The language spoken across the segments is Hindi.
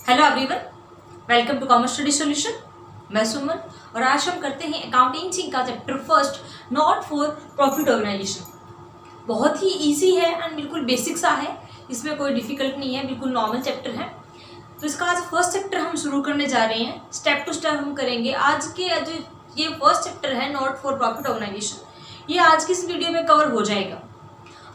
Hello everyone, welcome to commerce study solution. मैं सुमन और आज हम करते हैं अकाउंटिंग का chapter first, not for profit organisation. बहुत ही इजी है एंड बिल्कुल बेसिक सा है, इसमें कोई डिफिकल्ट नहीं है, बिल्कुल नॉर्मल चैप्टर है। तो इसका आज फर्स्ट चैप्टर हम शुरू करने जा रहे हैं, स्टेप टू स्टेप हम करेंगे। आज के जो ये फर्स्ट चैप्टर है नॉट फॉर प्रॉफिट ऑर्गेनाइजेशन, ये आज की इस वीडियो में कवर हो जाएगा।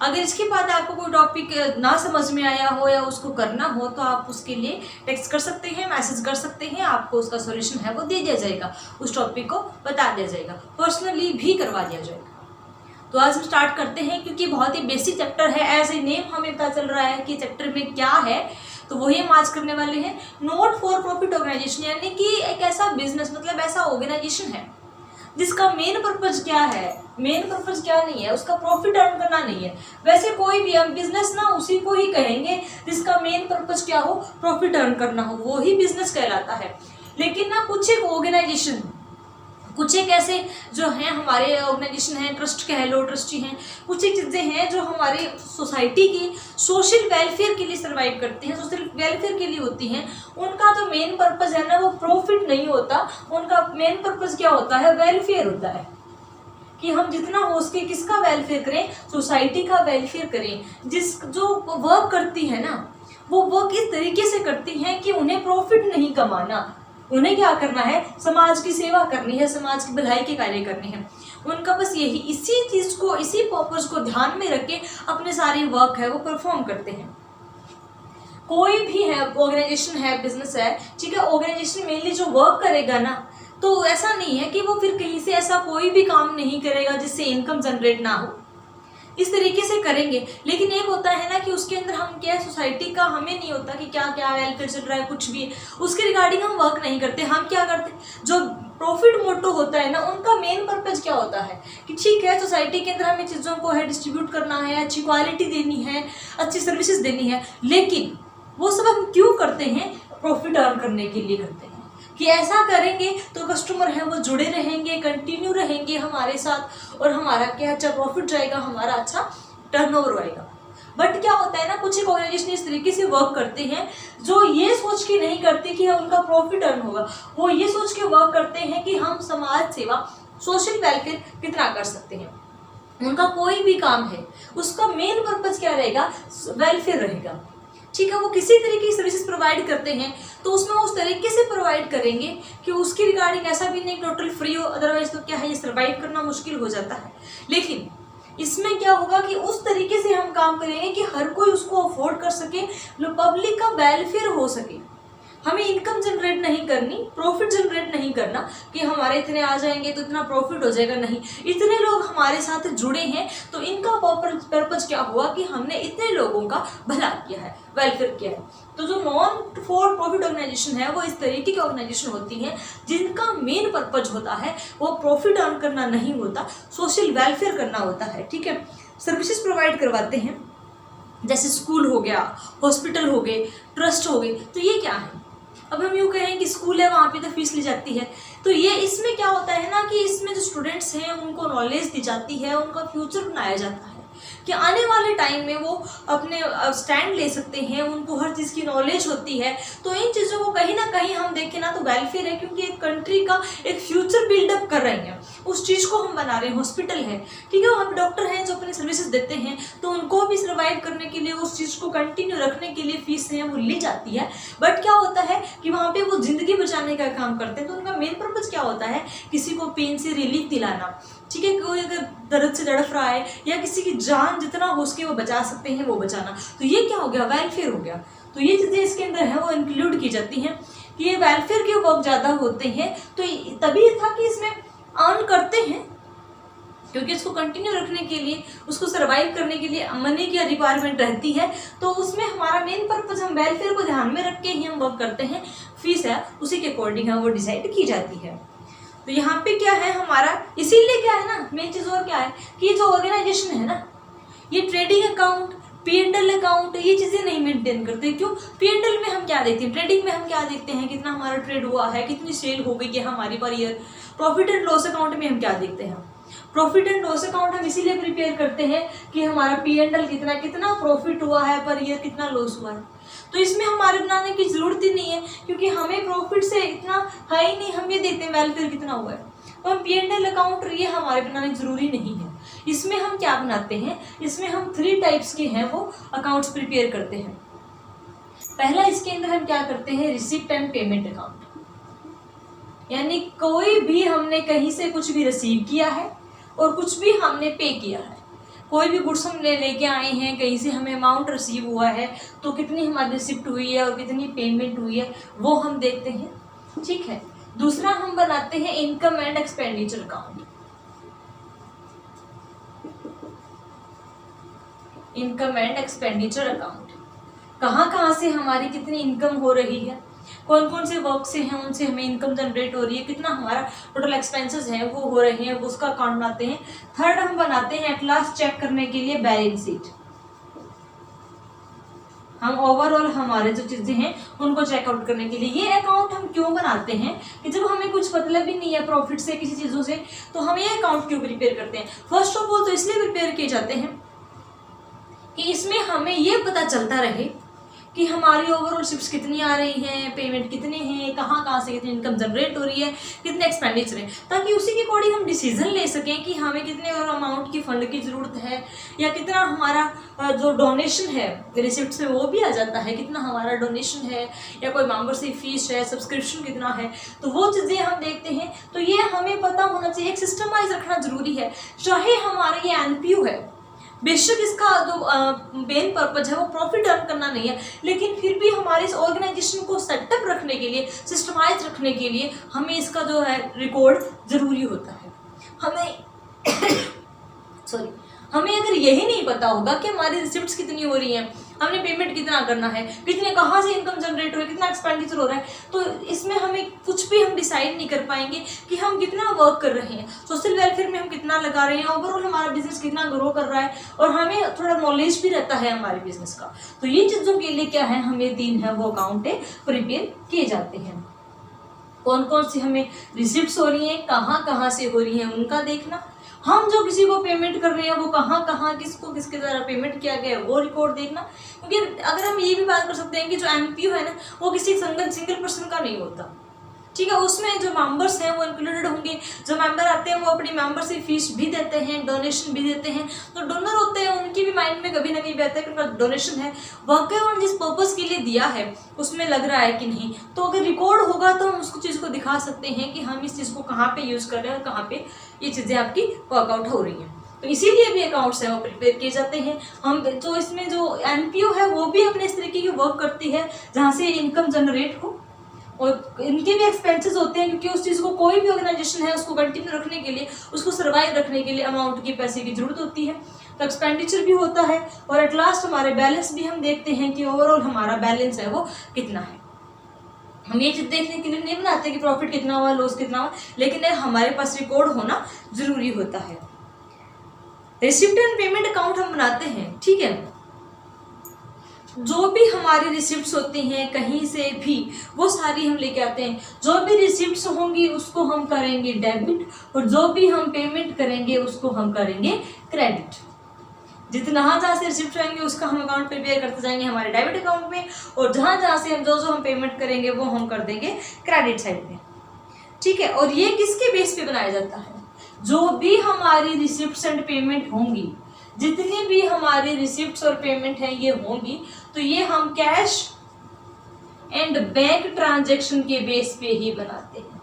अगर इसके बाद आपको कोई टॉपिक ना समझ में आया हो या उसको करना हो तो आप उसके लिए टेक्स्ट कर सकते हैं, मैसेज कर सकते हैं, आपको उसका सॉल्यूशन है वो दे दिया जाएगा, उस टॉपिक को बता दिया जाएगा, पर्सनली भी करवा दिया जाएगा। तो आज हम स्टार्ट करते हैं, क्योंकि बहुत ही बेसिक चैप्टर है। एज ए नेम हमें पता चल रहा है कि चैप्टर में क्या है, तो वही हम आज करने वाले हैं। नॉट फॉर प्रॉफिट ऑर्गेनाइजेशन यानी कि एक ऐसा बिजनेस, मतलब ऐसा ऑर्गेनाइजेशन है जिसका मेन पर्पज क्या है, मेन पर्पज क्या नहीं है, उसका प्रॉफिट अर्न करना नहीं है। वैसे कोई भी हम बिजनेस ना उसी को ही कहेंगे जिसका मेन पर्पज क्या हो, प्रॉफिट अर्न करना हो, वो ही बिजनेस कहलाता है। लेकिन ना कुछ एक ऑर्गेनाइजेशन, कुछ एक ऐसे जो हैं हमारे ऑर्गेनाइजेशन हैं, ट्रस्ट कह लो, ट्रस्टी हैं, कुछ एक चीज़ें हैं जो हमारे सोसाइटी की सोशल वेलफेयर के लिए सर्वाइव करती हैं, सोशल वेलफेयर के लिए होती हैं। उनका जो मेन पर्पज़ है ना वो प्रॉफिट नहीं होता, उनका मेन पर्पज़ क्या होता है, वेलफेयर होता है। कि हम जितना हो सके किसका वेलफेयर करें, सोसाइटी का वेलफेयर करें। जो वर्क करती है ना वो वर्क इस तरीके से करती हैं कि उन्हें प्रॉफिट नहीं कमाना, उन्हें क्या करना है, समाज की सेवा करनी है, समाज की भलाई के कार्य करने हैं। उनका बस यही, इसी चीज़ को, इसी पर्पस को ध्यान में रख के अपने सारे वर्क है वो परफॉर्म करते हैं। कोई भी है ऑर्गेनाइजेशन है, बिजनेस है, ठीक है, ऑर्गेनाइजेशन मेनली जो वर्क करेगा ना, तो ऐसा नहीं है कि वो फिर कहीं से ऐसा कोई भी काम नहीं करेगा जिससे इनकम जनरेट ना हो, इस तरीके से करेंगे। लेकिन एक होता है ना कि उसके अंदर हम क्या, सोसाइटी का हमें नहीं होता कि क्या क्या वेलफेयर चल रहा है, कुछ भी उसके रिगार्डिंग हम वर्क नहीं करते। हम क्या करते, जो प्रॉफिट मोटो होता है ना, उनका मेन पर्पज क्या होता है कि ठीक है सोसाइटी के अंदर हमें चीज़ों को है डिस्ट्रीब्यूट करना है, अच्छी क्वालिटी देनी है, अच्छी सर्विसेज देनी है। लेकिन वो सब हम क्यों करते हैं, प्रॉफिट अर्न करने के लिए करते हैं कि ऐसा करेंगे तो कस्टमर है वो जुड़े रहेंगे, कंटिन्यू रहेंगे हमारे साथ, और हमारा क्या अच्छा प्रॉफिट जाएगा, हमारा अच्छा टर्नओवर आएगा। बट क्या होता है ना, कुछ एक ऑर्गेनाइजेशन इस तरीके से वर्क करते हैं जो ये सोच के नहीं करते कि उनका प्रॉफिट अर्न होगा, वो ये सोच के वर्क करते हैं कि हम समाज सेवा, सोशल वेलफेयर कितना कर सकते हैं। उनका कोई भी काम है उसका मेन पर्पज क्या रहेगा, वेलफेयर रहेगा, ठीक है। वो किसी तरीके की सर्विसेज प्रोवाइड करते हैं तो उसमें उस तरीके से प्रोवाइड करेंगे कि उसकी रिगार्डिंग ऐसा भी नहीं टोटल फ्री हो, अदरवाइज तो क्या है ये सर्वाइव करना मुश्किल हो जाता है। लेकिन इसमें क्या होगा कि उस तरीके से हम काम करेंगे कि हर कोई उसको अफोर्ड कर सके, पब्लिक का वेलफेयर हो सके। हमें इनकम जनरेट नहीं करनी, प्रॉफिट जनरेट नहीं करना कि हमारे इतने आ जाएंगे तो इतना प्रॉफिट हो जाएगा, नहीं। इतने लोग हमारे साथ जुड़े हैं तो इनका पर्पज क्या हुआ कि हमने इतने लोगों का भला किया है, वेलफेयर किया है। तो जो नॉन फॉर प्रॉफिट ऑर्गेनाइजेशन है वो इस तरीके की ऑर्गेनाइजेशन होती हैं जिनका मेन पर्पज होता है वो प्रॉफिट अर्न करना नहीं होता, सोशल वेलफेयर करना होता है, ठीक है। सर्विसेज प्रोवाइड करवाते हैं, जैसे स्कूल हो गया, हॉस्पिटल हो गए, ट्रस्ट हो गए। तो ये क्या है, अब हम यूँ कहें कि स्कूल है वहाँ पे तो फीस ली जाती है, तो ये इसमें क्या होता है ना कि इसमें जो स्टूडेंट्स हैं उनको नॉलेज दी जाती है, उनका फ्यूचर बनाया जाता है कि आने वाले टाइम में वो अपने स्टैंड ले सकते हैं, उनको हर चीज़ की नॉलेज होती है। तो इन चीज़ों को कहीं ना कहीं हम देखें ना तो वेलफेयर है, क्योंकि एक कंट्री का एक फ्यूचर बिल्डअप कर रहे हैं, उस चीज़ को हम बना रहे हैं। हॉस्पिटल है, ठीक है, वहाँ पे डॉक्टर हैं जो अपनी सर्विसेज देते हैं, तो उनको भी सर्वाइव करने के लिए, उस चीज़ को कंटिन्यू रखने के लिए फीस है वो ली जाती है। बट क्या होता है कि वहाँ पे वो जिंदगी बचाने का काम करते हैं, तो उनका मेन पर्पज क्या होता है, किसी को पेन से रिलीफ दिलाना, ठीक है, कोई अगर दर्द से तड़फ रहा है या किसी की जान जितना हो सके वो बचा सकते हैं वो बचाना, तो ये क्या हो गया, वेलफेयर हो गया। तो ये चीज़ें इसके अंदर है वो इंक्लूड की जाती हैं कि ये वेलफेयर के वर्क ज़्यादा होते हैं। तो तभी था कि इसमें अर्न करते हैं, क्योंकि इसको कंटिन्यू रखने के लिए, उसको सर्वाइव करने के लिए मनी की रिक्वायरमेंट रहती है। तो उसमें हमारा मेन पर्पज, हम वेलफेयर को ध्यान में रख के ही हम वर्क करते हैं। फीस है उसी के अकॉर्डिंग है वो डिसाइड की जाती है। तो यहाँ पे क्या है हमारा, इसीलिए क्या है ना, मेन चीज़ और क्या है कि जो ऑर्गेनाइजेशन है ना, ये ट्रेडिंग अकाउंट, P&L अकाउंट, ये चीज़ें नहीं मेंटेन करते। क्यों, P&L में हम क्या देखते हैं, ट्रेडिंग में हम क्या देखते हैं, कितना हमारा ट्रेड हुआ है, कितनी सेल हो गई है हमारी per year. Profit and loss account में हम क्या देखते हैं, प्रॉफिट एंड लॉस अकाउंट हम इसीलिए प्रिपेयर करते हैं कि हमारा P&L कितना प्रॉफिट हुआ है पर ईयर, कितना लॉस हुआ है। तो इसमें हमारे बनाने की ज़रूरत ही नहीं है, क्योंकि हमें प्रॉफिट से इतना है ही नहीं, हम ये देखते हैं वेलफेयर कितना हुआ है, तो हम P&L अकाउंट ये हमारे बनाने ज़रूरी नहीं है। इसमें हम क्या बनाते हैं, इसमें हम 3 टाइप्स के हैं वो अकाउंट्स प्रिपेयर करते हैं। पहला, इसके अंदर हम क्या करते हैं, रिसिप्ट एंड पेमेंट अकाउंट, यानी कोई भी हमने कहीं से कुछ भी रिसीव किया है और कुछ भी हमने पे किया है, कोई भी गुड्स हम लेके आए हैं, कहीं से हमें अमाउंट रिसीव हुआ है तो कितनी हमारी रिसिप्ट हुई है और कितनी पेमेंट हुई है वो हम देखते हैं, ठीक है। दूसरा, हम बनाते हैं income and expenditure account. Income and expenditure account, कहाँ से हमारी कितनी इनकम हो रही है, कौन कौन से वर्क से हैं उनसे हमें इनकम जनरेट हो रही है, कितना हमारा टोटल एक्सपेंसेस हैं वो हो रहे हैं, उसका अकाउंट बनाते हैं। थर्ड, हम बनाते हैं एट लास्ट चेक करने के लिए बैलेंस शीट। हम ओवरऑल हमारे जो चीज़ें हैं उनको चेकआउट करने के लिए ये अकाउंट हम क्यों बनाते हैं कि जब हमें कुछ मतलब ही नहीं है प्रॉफिट से किसी चीज़ों से, तो हम ये अकाउंट क्यों प्रिपेयर करते हैं। फर्स्ट ऑफ ऑल तो इसलिए प्रिपेयर किए जाते हैं कि इसमें हमें ये पता चलता रहे कि हमारी ओवरऑल शिप्स कितनी आ रही हैं, पेमेंट कितने हैं, कहाँ से कितनी इनकम जनरेट हो रही है, कितने एक्सपेंडिचर है, ताकि उसी के अकॉर्डिंग हम डिसीजन ले सकें कि हमें कितने और अमाउंट की फंड की ज़रूरत है, या कितना हमारा जो डोनेशन है रिसिप्ट से वो भी आ जाता है, कितना हमारा डोनेशन है, या कोई मेंबरशिप फीस है, सब्सक्रिप्शन कितना है, तो वो चीज़ें हम देखते हैं। तो ये हमें पता होना चाहिए, एक सिस्टमाइज रखना ज़रूरी है। चाहे हमारा ये NPO है, बेशक इसका जो मेन पर्पज है वो प्रॉफिट अर्न करना नहीं है, लेकिन फिर भी हमारे इस ऑर्गेनाइजेशन को सेटअप रखने के लिए, सिस्टमाइज रखने के लिए हमें इसका जो है रिकॉर्ड ज़रूरी होता है। हमें अगर यही नहीं पता होगा कि हमारी रिसिप्ट्स कितनी हो रही हैं, हमने पेमेंट कितना करना है, कितने कहाँ से इनकम जनरेट हो रहा है, कितना एक्सपेंडिचर हो रहा है, तो इसमें हमें कुछ भी हम डिसाइड नहीं कर पाएंगे कि हम कितना वर्क कर रहे हैं, सोशल वेलफेयर में हम कितना लगा रहे हैं, ओवरऑल हमारा बिजनेस कितना ग्रो कर रहा है, और हमें थोड़ा नॉलेज भी रहता है हमारे बिजनेस का। तो ये चीज़ों के लिए क्या है, हमें 3 है वो अकाउंट प्रिपेयर किए जाते हैं। कौन कौन सी हमें रिसिप्ट्स हो रही हैं, कहाँ से हो रही हैं उनका देखना, हम जो किसी को पेमेंट कर रहे हैं वो कहाँ किसको किसके द्वारा पेमेंट किया गया है वो रिकॉर्ड देखना। क्योंकि अगर हम ये भी बात कर सकते हैं कि जो NPO है ना वो किसी सिंगल पर्सन का नहीं होता, ठीक है, उसमें जो मेंबर्स हैं वो इंक्लूडेड होंगे। जो मेंबर आते हैं वो अपनी मेंबरशिप फीस भी देते हैं, डोनेशन भी देते हैं, तो डोनर होते हैं उनकी भी माइंड में कभी ना कभी रहता है कि उनका डोनेशन है वाकई उन्होंने जिस पर्पज़ के लिए दिया है उसमें लग रहा है कि नहीं। तो अगर रिकॉर्ड होगा तो हम उसको चीज़ को दिखा सकते हैं कि हम इस चीज़ को कहाँ पे यूज़ कर रहे हैं और कहाँ पे ये चीज़ें आपकी वर्कआउट हो रही हैं। तो इसीलिए भी अकाउंट्स हैं वो प्रिपेयर किए जाते हैं। हम तो इसमें जो NPO है वो भी अपने इस तरीके की वर्क करती है जहाँ से इनकम जनरेट हो, और इनके भी एक्सपेंसेस होते हैं, क्योंकि उस चीज़ को कोई भी ऑर्गेनाइजेशन है उसको कंटिन्यू रखने के लिए, उसको सर्वाइव रखने के लिए अमाउंट की पैसे की जरूरत होती है, तो एक्सपेंडिचर भी होता है। और एट लास्ट हमारे बैलेंस भी हम देखते हैं कि ओवरऑल हमारा बैलेंस है वो कितना है। हम ये चीज़ देखने के लिए नहीं बनाते कि प्रॉफिट कितना हुआ, लॉस कितना हुआ, लेकिन हमारे पास रिकॉर्ड होना जरूरी होता है। रिसिप्ट एंड पेमेंट अकाउंट हम बनाते हैं, ठीक है। जो भी हमारी रिसिप्ट्स होती हैं कहीं से भी वो सारी हम लेके आते हैं। जो भी रिसिप्ट्स होंगी उसको हम करेंगे डेबिट, और जो भी हम पेमेंट करेंगे उसको हम करेंगे क्रेडिट। जहाँ से रिसिप्ट आएंगे उसका हम अकाउंट प्रिपेयर करते जाएंगे हमारे डेबिट अकाउंट में, और जहाँ से हम जो हम पेमेंट करेंगे वो हम कर देंगे क्रेडिट साइड में, ठीक है। और ये किसके बेस पे बनाया जाता है, जो भी हमारी रिसिप्ट्स एंड पेमेंट होंगी, जितनी भी हमारी रिसिप्ट्स और पेमेंट है ये होंगी, तो ये हम कैश एंड बैंक ट्रांजैक्शन के बेस पे ही बनाते हैं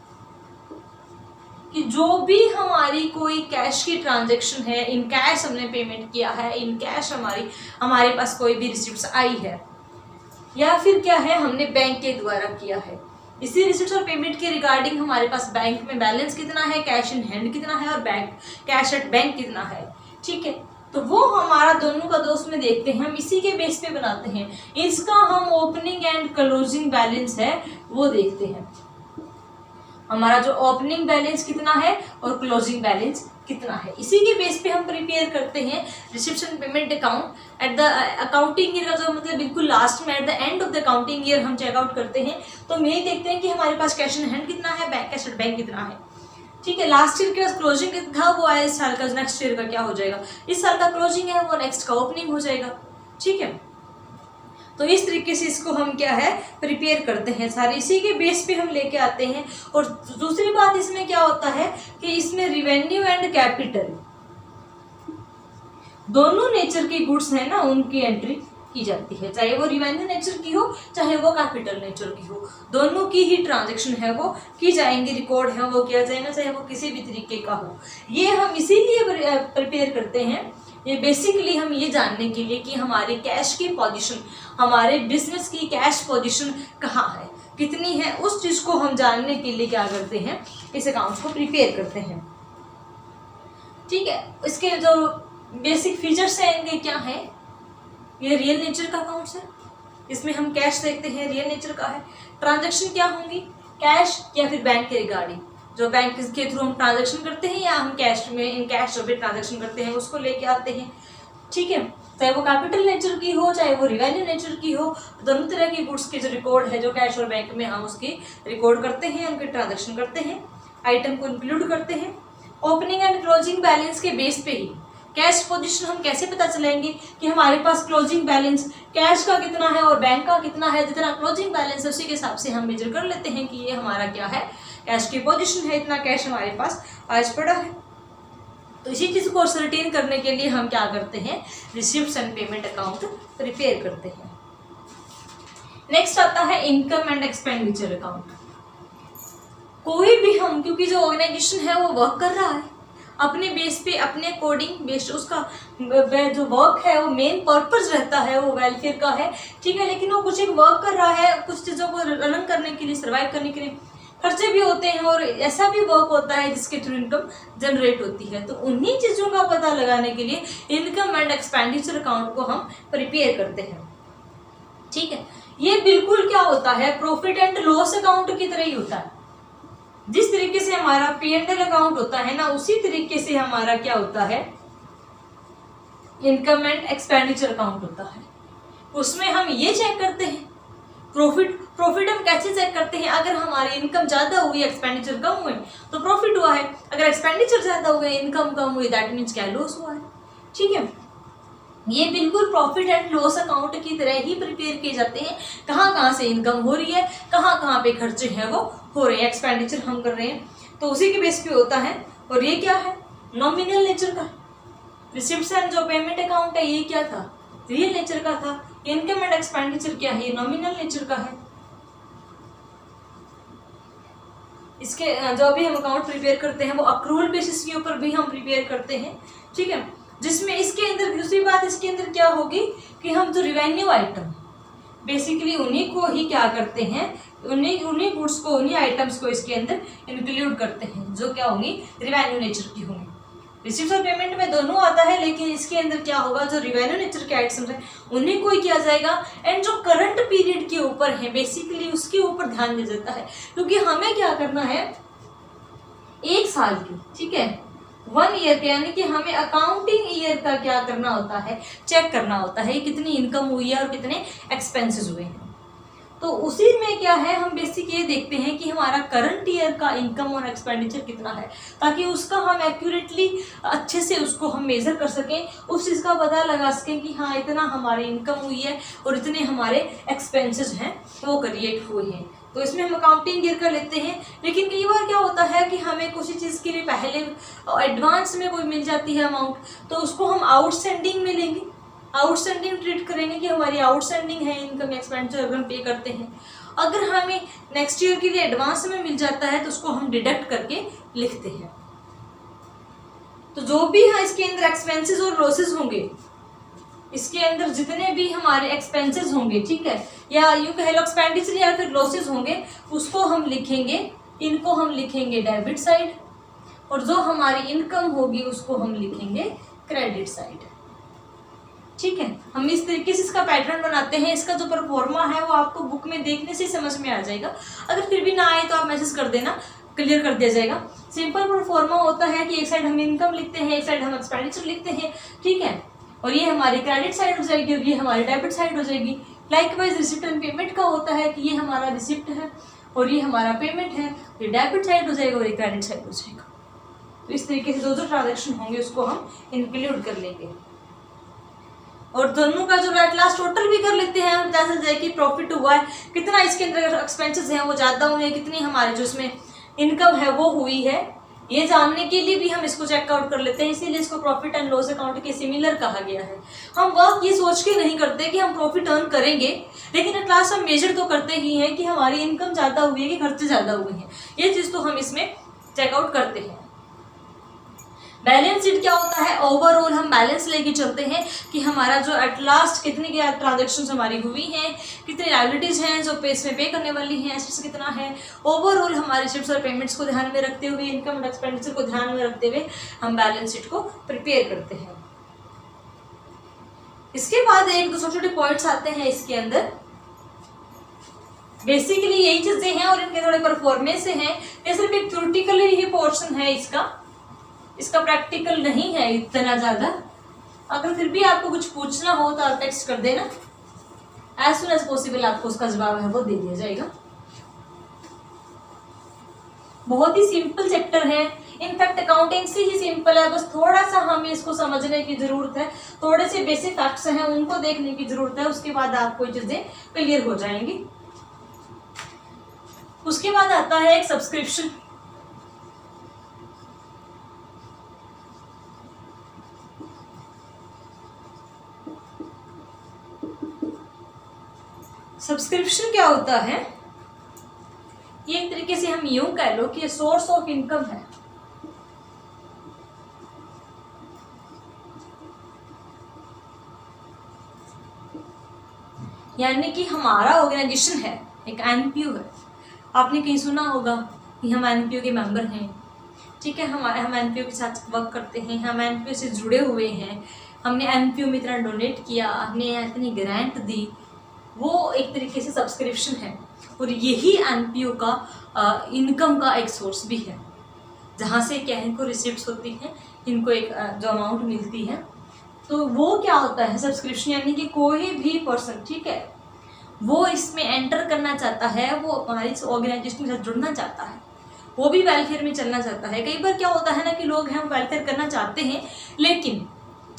कि जो भी हमारी कोई कैश की ट्रांजैक्शन है, इन कैश हमने पेमेंट किया है, इन कैश हमारे पास कोई भी रिसिप्ट्स आई है, या फिर क्या है हमने बैंक के द्वारा किया है, इसी रिसिप्ट और पेमेंट के रिगार्डिंग हमारे पास बैंक में बैलेंस कितना है, कैश इन हैंड कितना है, और कैश एट बैंक कितना है, ठीक है। तो वो हमारा दोनों का दोस्त में देखते हैं, हम इसी के बेस पे बनाते हैं। इसका हम ओपनिंग एंड क्लोजिंग बैलेंस है वो देखते हैं, हमारा जो ओपनिंग बैलेंस कितना है और क्लोजिंग बैलेंस कितना है, इसी के बेस पे हम प्रिपेयर करते हैं receipt and payment account. At the accounting year का जो मतलब बिल्कुल लास्ट में at the end of the accounting year हम चेकआउट करते हैं, तो हम यही देखते हैं कि हमारे पास कैश इन हैंड कितना है, बैंक कैश एट बैंक कितना है, ठीक है। लास्ट ईयर के पास क्लोजिंग था वो आया, इस साल का नेक्स्ट ईयर का क्या हो जाएगा, इस साल का क्लोजिंग है वो नेक्स्ट का ओपनिंग हो जाएगा, ठीक है। तो इस तरीके से इसको हम क्या है प्रिपेयर करते हैं, सारे इसी के बेस पे हम लेके आते हैं। और दूसरी बात इसमें क्या होता है कि इसमें रिवेन्यू एंड कैपिटल दोनों नेचर की गुड्स है ना, उनकी एंट्री की जाती है, चाहे वो रिवेन्यू नेचर की हो चाहे वो कैपिटल नेचर की हो, दोनों की ही ट्रांजैक्शन है वो की जाएंगी, रिकॉर्ड है वो किया जाएगा, चाहे वो किसी भी तरीके का हो। ये हम इसीलिए प्रिपेयर करते हैं, ये बेसिकली हम ये जानने के लिए कि हमारे कैश की पोजीशन, हमारे बिजनेस की कैश पोजीशन कहाँ है, कितनी है, उस चीज़ को हम जानने के लिए क्या करते हैं, इस अकाउंट्स को प्रिपेयर करते हैं। ठीक है, इसके जो बेसिक फीचर्स हैं इनके क्या है, ये रियल नेचर का अकाउंट्स है, इसमें हम कैश देखते हैं, रियल नेचर का है। ट्रांजैक्शन क्या होंगी, कैश या फिर बैंक के रिगार्डिंग, जो बैंक के थ्रू हम ट्रांजैक्शन करते हैं या हम कैश में इन कैश जो भी ट्रांजैक्शन करते हैं उसको लेके आते हैं। ठीक है, चाहे वो कैपिटल नेचर की हो चाहे वो रिवेन्यू नेचर की हो, दोनों तरह की गुड्स के जो रिकॉर्ड है जो कैश और बैंक में हम उसकी रिकॉर्ड करते हैं, उनके ट्रांजैक्शन करते हैं, आइटम को इंक्लूड करते हैं। ओपनिंग एंड क्लोजिंग बैलेंस के बेस पे ही कैश पोजीशन हम कैसे पता चलेंगे कि हमारे पास क्लोजिंग बैलेंस कैश का कितना है और बैंक का कितना है, जितना क्लोजिंग बैलेंस है उसी के हिसाब से हम मेजर कर लेते हैं कि ये हमारा क्या है, कैश की पोजीशन है, इतना कैश हमारे पास आज पड़ा है। तो इसी चीज़ को सर्टेन करने के लिए हम क्या करते हैं, receipts and payment account prepare करते हैं। नेक्स्ट आता है इनकम एंड एक्सपेंडिचर अकाउंट। कोई भी हम, क्योंकि जो ऑर्गेनाइजेशन है वो वर्क कर रहा है अपने बेस पे, अपने अकॉर्डिंग बेस्ड, उसका जो वर्क है वो मेन पर्पस रहता है वो वेलफेयर का है। ठीक है, लेकिन वो कुछ एक वर्क कर रहा है, कुछ चीज़ों को रन करने के लिए, सर्वाइव करने के लिए खर्चे भी होते हैं और ऐसा भी वर्क होता है जिसके थ्रू इनकम जनरेट होती है। तो उन्हीं चीज़ों का पता लगाने के लिए इनकम एंड एक्सपेंडिचर अकाउंट को हम प्रिपेयर करते हैं। ठीक है, ये बिल्कुल क्या होता है, प्रॉफिट एंड लॉस अकाउंट की तरह ही होता है। जिस तरीके से हमारा P&L अकाउंट होता है ना, उसी तरीके से हमारा क्या होता है, इनकम एंड एक्सपेंडिचर अकाउंट होता है। उसमें हम ये चेक करते हैं प्रॉफिट हम कैसे चेक करते हैं, अगर हमारी इनकम ज़्यादा हुई एक्सपेंडिचर कम हुए तो प्रॉफिट हुआ है, अगर एक्सपेंडिचर ज़्यादा हुए इनकम कम हुई दैट मीन्स क्या, लॉस हुआ है। ठीक है, ये बिल्कुल प्रॉफिट एंड लॉस अकाउंट की तरह ही प्रिपेयर किए जाते हैं, कहाँ कहाँ से इनकम हो रही है, कहाँ पे खर्चे हैं वो हो रहे हैं, एक्सपेंडिचर हम कर रहे हैं, तो उसी के बेस पे होता है। और ये क्या है, नॉमिनल नेचर का। रिसिप्ट्स एंड जो पेमेंट अकाउंट है ये क्या था, रियल नेचर का था। इनकम एंड एक्सपेंडिचर क्या है, ये नॉमिनल नेचर का है। इसके जो भी हम अकाउंट प्रिपेयर करते हैं वो अक्रूवल बेसिस के ऊपर भी हम प्रिपेयर करते हैं। ठीक है, जिसमें इसके अंदर दूसरी बात इसके अंदर क्या होगी कि हम जो रिवेन्यू आइटम बेसिकली उन्हीं को ही क्या करते हैं, उन्हीं गुड्स को, उन्हीं आइटम्स को इसके अंदर इंक्लूड करते हैं जो क्या होंगी, रिवेन्यू नेचर की होंगी। रिसिप्ट और पेमेंट में दोनों आता है, लेकिन इसके अंदर क्या होगा, जो रिवेन्यू नेचर के आइटम्स हैं उन्हीं को ही किया जाएगा। एंड जो करंट पीरियड के ऊपर है बेसिकली उसके ऊपर ध्यान दिया जाता है, क्योंकि हमें क्या करना है, एक साल की, ठीक है, 1 ईयर के, यानी कि हमें अकाउंटिंग ईयर का क्या करना होता है, चेक करना होता है कितनी इनकम हुई है और कितने एक्सपेंसेस हुए हैं। तो उसी में क्या है, हम बेसिक ये देखते हैं कि हमारा करंट ईयर का इनकम और एक्सपेंडिचर कितना है, ताकि उसका हम एक्यूरेटली अच्छे से उसको हम मेज़र कर सकें, उस चीज़ का पता लगा सकें कि हाँ इतना हमारी इनकम हुई है और इतने हमारे एक्सपेंसेस हैं वो क्रिएट हुए हैं। तो इसमें हम अकाउंटिंग ईयर का लेते हैं। लेकिन कई बार क्या होता है कि हमें कुछ चीज़ के लिए पहले एडवांस में कोई मिल जाती है अमाउंट, तो उसको हम आउटस्टैंडिंग में लेंगे, आउटस्टैंडिंग ट्रीट करेंगे कि हमारी आउटस्टैंडिंग है इनकम एक्सपेंडिचर अगर हम पे करते हैं। अगर हमें नेक्स्ट ईयर के लिए एडवांस में मिल जाता है तो उसको हम डिडक्ट करके लिखते हैं। तो जो भी है इसके अंदर एक्सपेंसेस और लॉसेस होंगे, इसके अंदर जितने भी हमारे एक्सपेंसेस होंगे, ठीक है, या यूँ कह लो एक्सपेंडिचर या फिर लॉसेस होंगे, उसको हम लिखेंगे, इनको हम लिखेंगे डेबिट साइड, और जो हमारी इनकम होगी उसको हम लिखेंगे क्रेडिट साइड। ठीक है, हम इस तरीके से इसका पैटर्न बनाते हैं। इसका जो परफॉर्मा है वो आपको बुक में देखने से समझ में आ जाएगा, अगर फिर भी ना आए तो आप मैसेज कर देना, क्लियर कर दिया जाएगा। सिंपल परफॉर्मा होता है कि एक साइड हम इनकम लिखते हैं, एक साइड हम एक्सपेंडिचर लिखते हैं, ठीक है, और ये हमारी क्रेडिट साइड हो जाएगी और ये हमारी डेबिट साइड हो जाएगी। लाइकवाइज रिसिप्ट एंड पेमेंट का होता है कि ये हमारा रिसिप्ट है और ये हमारा पेमेंट है, ये डेबिट साइड हो जाएगा और ये क्रेडिट साइड हो जाएगा। तो इस तरीके से जो ट्रांजेक्शन होंगे उसको हम इंक्लूड कर लेंगे। और दोनों का जो एट लास्ट टोटल भी कर लेते हैं, हम पता चल जाए कि प्रॉफिट हुआ है कितना, इसके अंदर एक्सपेंसेस हैं वो ज़्यादा हुए हैं, कितनी हमारे जो इसमें इनकम है वो हुई है, ये जानने के लिए भी हम इसको चेकआउट कर लेते हैं। इसीलिए इसको प्रॉफिट एंड लॉस अकाउंट के सिमिलर कहा गया है। हम वर्क ये सोच के नहीं करते कि हम प्रॉफिट अर्न करेंगे, लेकिन एट लास्ट हम मेजर तो करते ही हैं कि हमारी इनकम ज़्यादा हुई है कि खर्चे ज़्यादा हुए हैं, ये चीज़ तो हम इसमें चेकआउट करते हैं। बैलेंस शीट क्या होता है, ओवरऑल हम बैलेंस लेके चलते हैं कि हमारा जो एट लास्ट कितनी क्या ट्रांजेक्शन हमारी हुई हैं, कितनी लायबिलिटीज हैं जो पे इसमें पे करने वाली हैं, एसेट्स कितना है, ओवरऑल हमारे रिसिप्ट्स और पेमेंट्स को ध्यान में रखते हुए, इनकम एंड एक्सपेंडिचर को ध्यान में रखते हुए हम बैलेंस शीट को प्रिपेयर करते हैं। इसके बाद एक दो छोटे छोटे पॉइंट्स आते हैं इसके अंदर। बेसिकली यही चीजें हैं और इनके थोड़े परफॉर्मेंस हैं, ये सिर्फ एक थ्योरेटिकली ही पोर्शन है इसका प्रैक्टिकल नहीं है इतना ज़्यादा। अगर फिर भी आपको कुछ पूछना हो तो आप टेक्स्ट कर देना, एज सुन एज पॉसिबल आपको उसका जवाब है वो दे दिया जाएगा। बहुत ही सिंपल चैप्टर है, इनफैक्ट अकाउंटेंसी ही सिंपल है, बस थोड़ा सा हमें इसको समझने की जरूरत है, थोड़े से बेसिक फैक्ट्स हैं उनको देखने की जरूरत है, उसके बाद आपको ये चीजें क्लियर हो जाएंगी। उसके बाद आता है एक सब्सक्रिप्शन। सब्सक्रिप्शन क्या होता है, ये एक तरीके से हम यूं कह लो कि ये सोर्स ऑफ इनकम है। यानी कि हमारा ऑर्गेनाइजेशन है, एक एनपीओ है, आपने कहीं सुना होगा कि हम एनपीओ के मेंबर हैं, ठीक है, हम एनपीओ के साथ वर्क करते हैं, हम एनपीओ से जुड़े हुए हैं, हमने एनपीओ में इतना डोनेट किया, हमने इतनी ग्रांट दी, वो एक तरीके से सब्सक्रिप्शन है। और यही एनपीओ का इनकम का एक सोर्स भी है, जहाँ से क्या है इनको रिसिप्ट्स होती हैं, इनको एक जो अमाउंट मिलती है, तो वो क्या होता है सब्सक्रिप्शन, यानी कि कोई भी पर्सन, ठीक है, वो इसमें एंटर करना चाहता है, वो हमारी ऑर्गेनाइजेशन के साथ जुड़ना चाहता है, वो भी वेलफेयर में चलना चाहता है। कई बार क्या होता है ना कि लोग हैं वेलफेयर करना चाहते हैं, लेकिन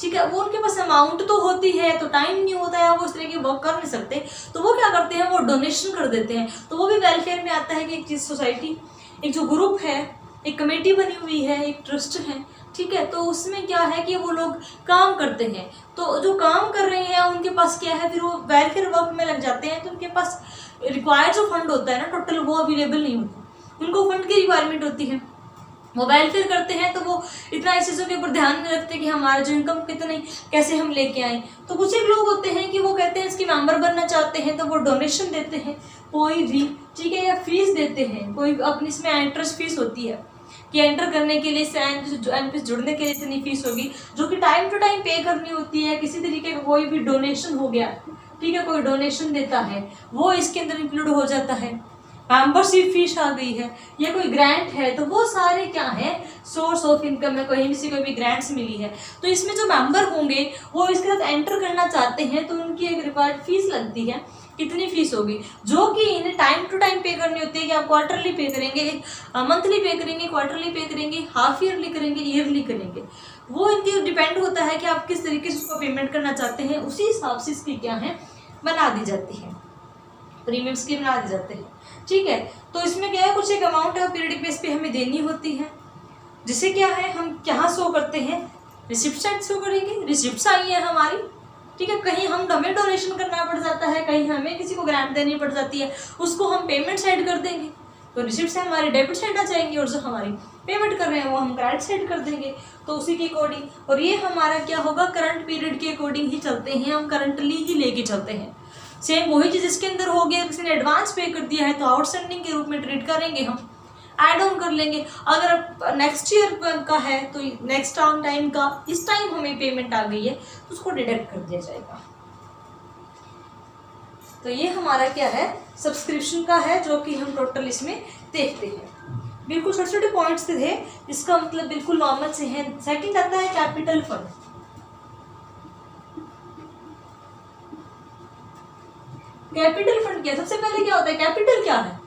ठीक है वो उनके पास अमाउंट तो होती है तो टाइम नहीं होता है, वो इस तरह की वर्क कर नहीं सकते, तो वो क्या करते हैं, वो डोनेशन कर देते हैं, तो वो भी वेलफेयर में आता है कि एक चीज़ सोसाइटी, एक जो ग्रुप है, एक कमेटी बनी हुई है, एक ट्रस्ट है, ठीक है, तो उसमें क्या है कि वो लोग काम करते हैं, तो जो काम कर रहे हैं उनके पास क्या है, फिर वो वेलफेयर वर्क में लग जाते हैं, तो उनके पास रिक्वायर्ड जो फंड होता है ना टोटल, वो अवेलेबल नहीं होता, उनको फंड की रिक्वायरमेंट होती है, वो वेलफेयर करते हैं, तो वो इतना इस चीज़ों के ऊपर ध्यान नहीं रखते कि हमारा जो इनकम कितनी कैसे हम लेके आए। तो कुछ एक लोग होते हैं कि वो कहते हैं इसके मेंबर बनना चाहते हैं, तो वो डोनेशन देते हैं कोई भी, ठीक है, या फीस देते हैं, कोई अपनी इसमें एंट्रेंस फीस होती है कि एंटर करने के लिए एनपीएस जुड़ने के लिए इतनी फीस होगी, जो कि टाइम टू टाइम पे करनी होती है। किसी तरीके का कोई भी डोनेशन हो गया, ठीक है, कोई डोनेशन देता है, वो इसके अंदर इंक्लूड हो जाता है। मेंबरशिप फीस आ गई है, या कोई ग्रांट है, तो वो सारे क्या है, सोर्स ऑफ इनकम है, कहीं से कोई भी ग्रांट्स मिली है, तो इसमें जो मेंबर होंगे वो इसके साथ एंटर करना चाहते हैं, तो उनकी एक रिक्वायर्ड फीस लगती है। कितनी फीस होगी, जो कि इन्हें टाइम टू टाइम पे करनी होती है, कि आप क्वार्टरली पे करेंगे, मंथली पे करेंगे, क्वार्टरली पे करेंगे, हाफ ईयरली करेंगे, ईयरली करेंगे, वो इनके डिपेंड होता है कि आप किस तरीके से उसको पेमेंट करना चाहते हैं, उसी हिसाब से इसकी क्या है बना दी जाती है, प्रीमियम स्कीम बना दी जाते हैं, ठीक है। तो इसमें क्या है, कुछ एक अमाउंट है पीरियडिक बेस पे हमें देनी होती है, जिसे क्या है हम क्या शो करते हैं, रिसिप्ट साइड शो करेंगे, रिसिप्ट आई है हमारी, ठीक है, कहीं हमें डोनेशन करना पड़ जाता है, कहीं हमें किसी को ग्रांट देनी पड़ जाती है, उसको हम पेमेंट साइड कर देंगे, तो रिसिप्ट से हमारे डेबिट साइड आ जाएंगे, और जो हमारी पेमेंट कर रहे हैं वो हम क्रेडिट साइड कर देंगे, तो उसी के अकॉर्डिंग, और ये हमारा क्या होगा, करंट पीरियड के अकॉर्डिंग ही चलते हैं, हम करंटली ही लेके चलते हैं। सेम वही चीज़ इसके अंदर हो गया, किसी ने एडवांस पे कर दिया है तो आउटस्टैंडिंग के रूप में ट्रीट करेंगे, हम ऐड ऑन कर लेंगे। अगर नेक्स्ट ईयर का है तो नेक्स्ट टाइम का इस टाइम हमें पेमेंट आ गई है तो उसको डिडक्ट कर दिया जाएगा। तो ये हमारा क्या है, सब्सक्रिप्शन का है, जो कि हम टोटल इसमें देखते हैं। बिल्कुल छोटे छोटे पॉइंट्स थे, इसका मतलब बिल्कुल नॉर्मल से है। सेकंड आता है कैपिटल फंड। कैपिटल फंड क्या, सबसे पहले क्या होता है, कैपिटल क्या है,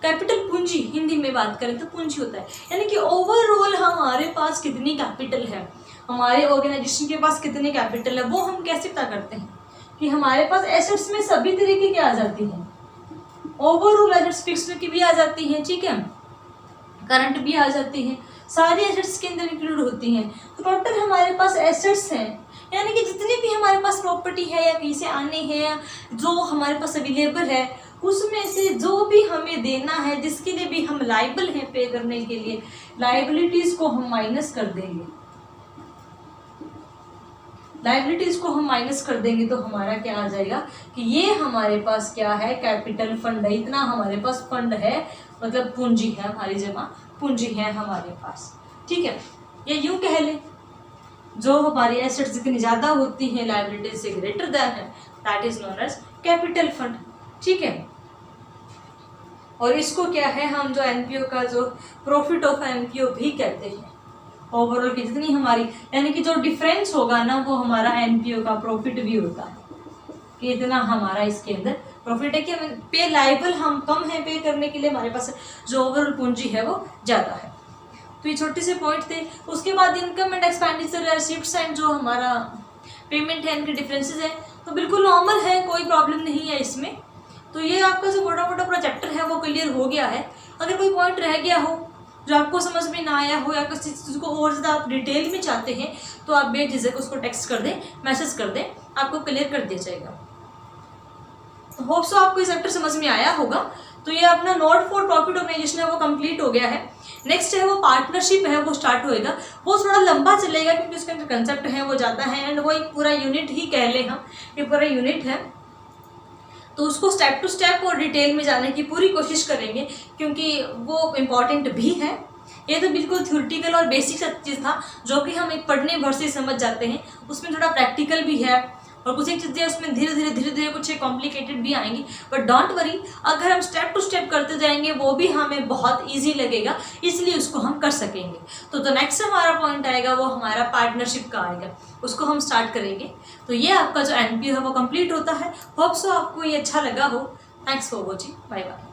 कैपिटल पूंजी, हिंदी में बात करें तो पूंजी होता है, यानी कि ओवरऑल हमारे पास कितनी कैपिटल है, हमारे ऑर्गेनाइजेशन के पास कितने कैपिटल है वो हम कैसे पता करते हैं कि हमारे पास एसेट्स में सभी तरीके की आ जाती हैं, ओवरऑल एसेट्स फिक्स्ड की भी आ जाती हैं, ठीक है, करंट भी आ जाती हैं, सारी एसेट्स के अंदर इंक्लूड होती हैं। तो टोटल हमारे पास एसेट्स हैं, यानी कि जितनी भी हमारे पास प्रॉपर्टी है या कहीं से आने हैं जो हमारे पास अवेलेबल है, उसमें से जो भी हमें देना है, जिसके लिए भी हम लाइबल हैं पे करने के लिए, लाइबिलिटीज को हम माइनस कर देंगे। लाइबिलिटीज को हम माइनस कर देंगे तो हमारा क्या आ जाएगा कि ये हमारे पास क्या है, कैपिटल फंड है, इतना हमारे पास फंड है, मतलब पूंजी है, हमारी जमा पूंजी है हमारे पास, ठीक है। या यूं कह लें जो हमारी एसेट्स जितनी ज़्यादा होती हैं लाइबिलिटीज से ग्रेटर दैन है, that is known as capital fund, ठीक है। और इसको क्या है, हम जो एनपीओ का जो प्रॉफिट ऑफ एनपीओ भी कहते हैं। ओवरऑल की जितनी हमारी, यानी कि जो डिफरेंस होगा ना वो हमारा एनपीओ का प्रॉफिट भी होता है कि इतना हमारा इसके अंदर प्रॉफिट है कि हमें पे लाइबल हम कम है पे करने के लिए, हमारे पास जो ओवरऑल पूंजी है वो ज़्यादा है। तो ये छोटे से पॉइंट थे। उसके बाद income and expenditure receipts and जो हमारा पेमेंट है, इनके डिफरेंसेस है, तो बिल्कुल नॉर्मल है, कोई प्रॉब्लम नहीं है इसमें। तो ये आपका जो मोटा मोटा पूरा चैप्टर है वो क्लियर हो गया है। अगर कोई पॉइंट रह गया हो जो आपको समझ में ना आया हो या किसी चीज़ को और ज़्यादा आप डिटेल में चाहते हैं तो आप बेझिझक उसको टेक्स्ट कर दें, मैसेज कर दें, आपको क्लियर कर दिया जाएगा। होप सो आपको ये चैप्टर समझ में आया होगा। तो ये अपना नॉट फॉर प्रॉफिट ऑर्गेनाइजेशन है वो कंप्लीट हो गया है। नेक्स्ट है वो पार्टनरशिप है, वो स्टार्ट होएगा, वो थोड़ा लंबा चलेगा क्योंकि उसके अंदर कंसेप्ट है वो ज़्यादा है एंड वो एक पूरा यूनिट ही कह लें हम, ये पूरा यूनिट है। तो उसको स्टेप टू स्टेप और डिटेल में जाने की पूरी कोशिश करेंगे क्योंकि वो इम्पॉर्टेंट भी है। ये तो बिल्कुल थ्योरेटिकल और बेसिक सब चीज़ था जो कि हम एक पढ़ने भर से समझ जाते हैं, उसमें थोड़ा प्रैक्टिकल भी है और कुछ एक चीज़ें उसमें धीरे धीरे कुछ कॉम्प्लिकेटेड भी आएंगी, बट डोंट वरी, अगर हम स्टेप टू स्टेप करते जाएंगे वो भी हमें बहुत इजी लगेगा, इसलिए उसको हम कर सकेंगे। तो नेक्स्ट हमारा पॉइंट आएगा वो हमारा पार्टनरशिप का आएगा, उसको हम स्टार्ट करेंगे। तो ये आपका जो एनपीओ है वो कंप्लीट होता है। होप सो आपको ये अच्छा लगा हो। Thanks for watching, bye bye.